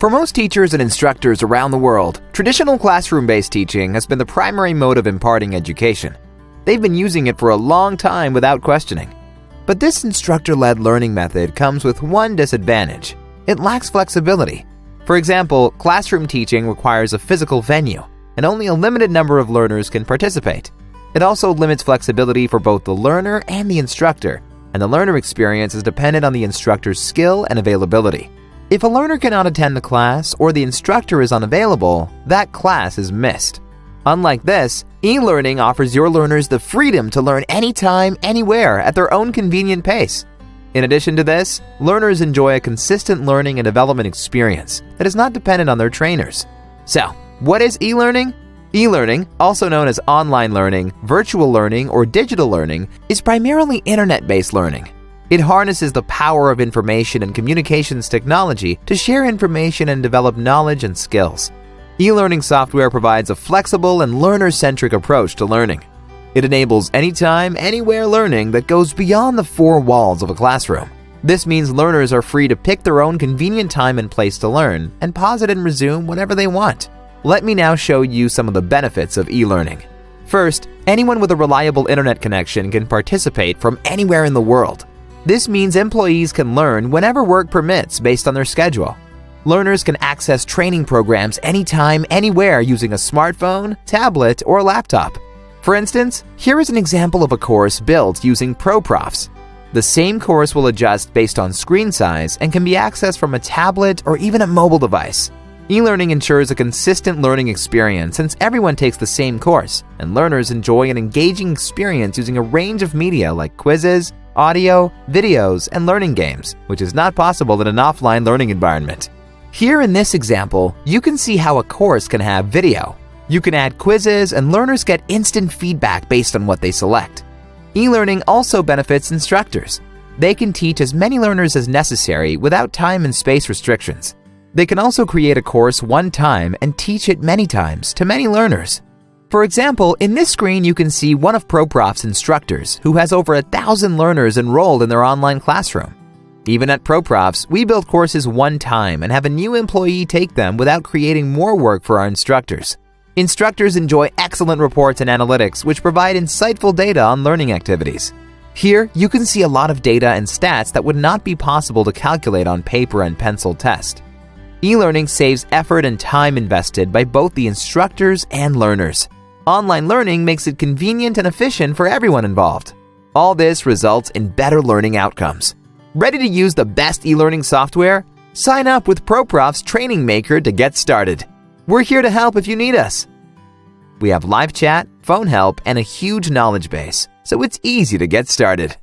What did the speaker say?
For most teachers and instructors around the world, traditional classroom-based teaching has been the primary mode of imparting education. They've been using it for a long time without questioning. But this instructor-led learning method comes with one disadvantage. It lacks flexibility. For example, classroom teaching requires a physical venue, and only a limited number of learners can participate. It also limits flexibility for both the learner and the instructor, and the learner experience is dependent on the instructor's skill and availability. If a learner cannot attend the class or the instructor is unavailable, that class is missed. Unlike this, e-learning offers your learners the freedom to learn anytime, anywhere, at their own convenient pace. In addition to this, learners enjoy a consistent learning and development experience that is not dependent on their trainers. So, what is e-learning? E-learning, also known as online learning, virtual learning, or digital learning, is primarily internet-based learning. It harnesses the power of information and communications technology to share information and develop knowledge and skills. E-learning software provides a flexible and learner-centric approach to learning. It enables anytime, anywhere learning that goes beyond the four walls of a classroom. This means learners are free to pick their own convenient time and place to learn, and pause it and resume whenever they want. Let me now show you some of the benefits of e-learning. First, anyone with a reliable internet connection can participate from anywhere in the world. This means employees can learn whenever work permits based on their schedule. Learners can access training programs anytime, anywhere using a smartphone, tablet, or laptop. For instance, here is an example of a course built using ProProfs. The same course will adjust based on screen size and can be accessed from a tablet or even a mobile device. E-learning ensures a consistent learning experience since everyone takes the same course, and learners enjoy an engaging experience using a range of media like quizzes, audio, videos, and learning games, which is not possible in an offline learning environment. Here in this example, you can see how a course can have video. You can add quizzes and learners get instant feedback based on what they select. E-learning also benefits instructors. They can teach as many learners as necessary without time and space restrictions. They can also create a course one time and teach it many times to many learners. For example, in this screen you can see one of ProProfs' instructors who has over 1,000 learners enrolled in their online classroom. Even at ProProfs, we build courses one time and have a new employee take them without creating more work for our instructors. Instructors enjoy excellent reports and analytics which provide insightful data on learning activities. Here, you can see a lot of data and stats that would not be possible to calculate on paper and pencil test. E-learning saves effort and time invested by both the instructors and learners. Online learning makes it convenient and efficient for everyone involved. All this results in better learning outcomes. Ready to use the best e-learning software? Sign up with ProProfs Training Maker to get started. We're here to help if you need us. We have live chat, phone help, and a huge knowledge base, so it's easy to get started.